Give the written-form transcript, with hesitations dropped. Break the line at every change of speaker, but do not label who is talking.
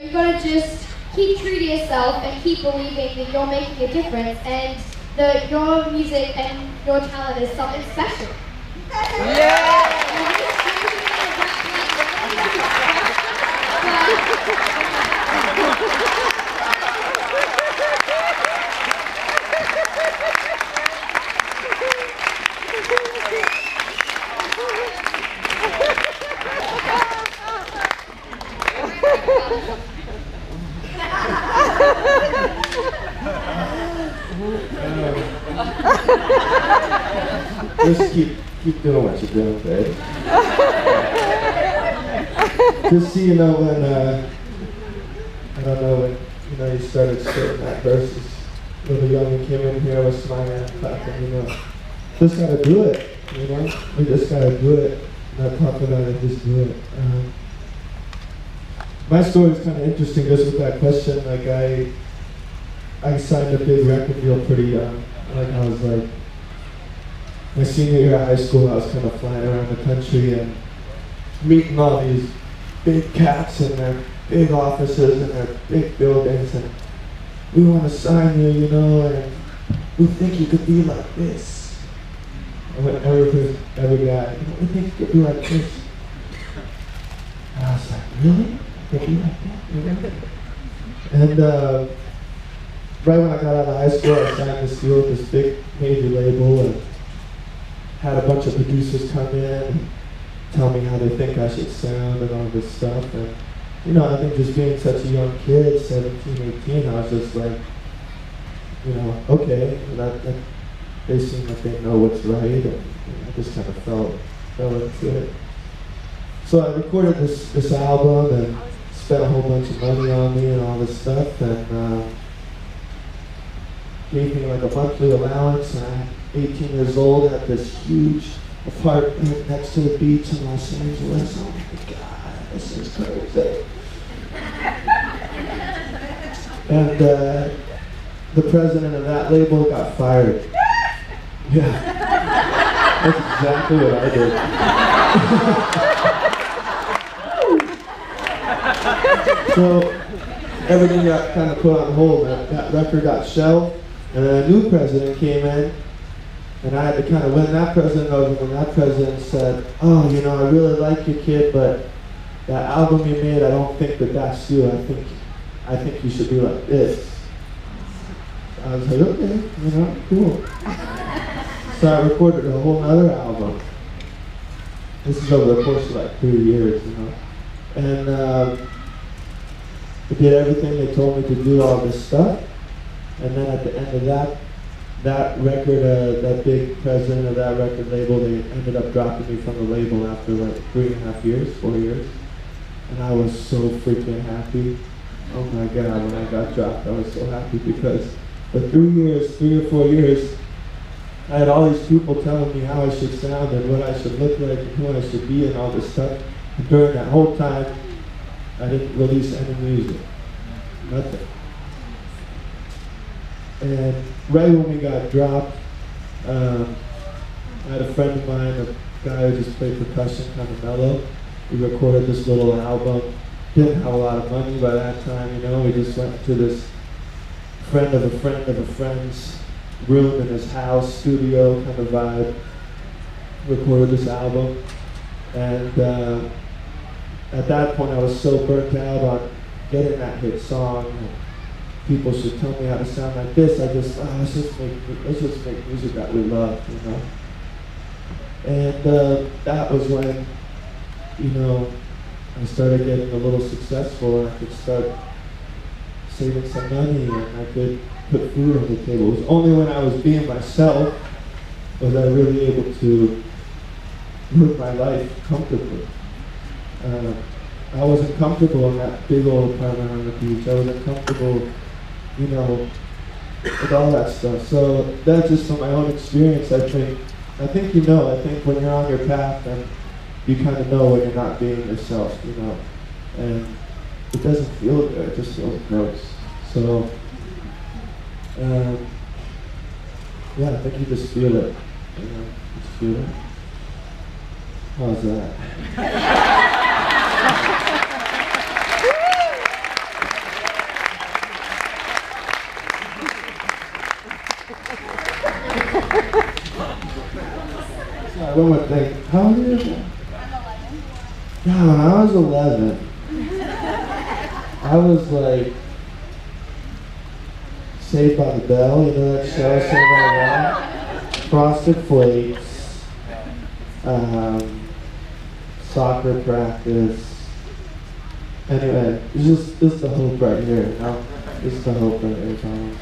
You gotta just keep true to yourself and keep believing that you're making a difference and that your music and your talent is something special.
Just keep doing what you're doing, babe. Just so you know when, I don't know, when, you started spitting that verses, little young came in here, I was smiling and clapping, Just gotta do it, We just gotta do it. Not talk about it, just do it. My story is kind of interesting just with that question. Like I signed a big record deal pretty young. I was like, my senior year of high school, I was kind of flying around the country and meeting all these big cats in their big offices and their big buildings, and we want to sign you, and we think you could be like this. I went every guy, we think you could be like this. And I was like, really? I could be like that? And right when I got out of high school, I signed this deal with this big major label and had a bunch of producers come in and tell me how they think I should sound and all this stuff. And, I think just being such a young kid, 17, 18, I was just like, okay, that they seem like they know what's right, and I just kind of fell into it. So I recorded this album and spent a whole bunch of money on me and all this stuff, and gave me like a monthly allowance, and I 18 years old, had this huge apartment next to the beach in Los Angeles. Oh my God, this is crazy. And the president of that label got fired. Yeah, that's exactly what I did. So everything got kind of put on hold. That record got shelved, and then a new president came in. And I had to kind of win that president over, and that president said, oh, I really like you, kid, but that album you made, I don't think that's you. I think you should be like this. I was like, okay, cool. So I recorded a whole other album. This is over the course of like 3 years, And I did everything they told me to do, all this stuff. And then at the end of that record, that big president of that record label, they ended up dropping me from the label after like 3.5 years, 4 years. And I was so freaking happy. Oh my God, when I got dropped, I was so happy because for 3 or 4 years, I had all these people telling me how I should sound and what I should look like and who I should be and all this stuff. And during that whole time, I didn't release any music. Nothing. And right when we got dropped, I had a friend of mine, a guy who just played percussion, kind of mellow. We recorded this little album. Didn't have a lot of money by that time, We just went to this friend of a friend of a friend's room in his house, studio kind of vibe. Recorded this album. And at that point, I was so burnt out on getting that hit song. People should tell me how to sound like this. I just, let's just make music that we love, And that was when, I started getting a little successful, and I could start saving some money, and I could put food on the table. It was only when I was being myself was I really able to live my life comfortably. I wasn't comfortable in that big old apartment on the beach. I wasn't comfortable, with all that stuff. So that's just from my own experience. I think I think when you're on your path, then you kind of know when you're not being yourself, and it doesn't feel good, it just feels gross. So, yeah, I think you just feel it, just feel it. How's that? I went with like, how old are you?
I'm 11.
Yeah, when I was 11, I was like, Saved by the Bell, you know that show, Saved by the Bell? Frosted Flakes, soccer practice. Anyway, this is the hope right here, you know? This is the hope right here, Thomas.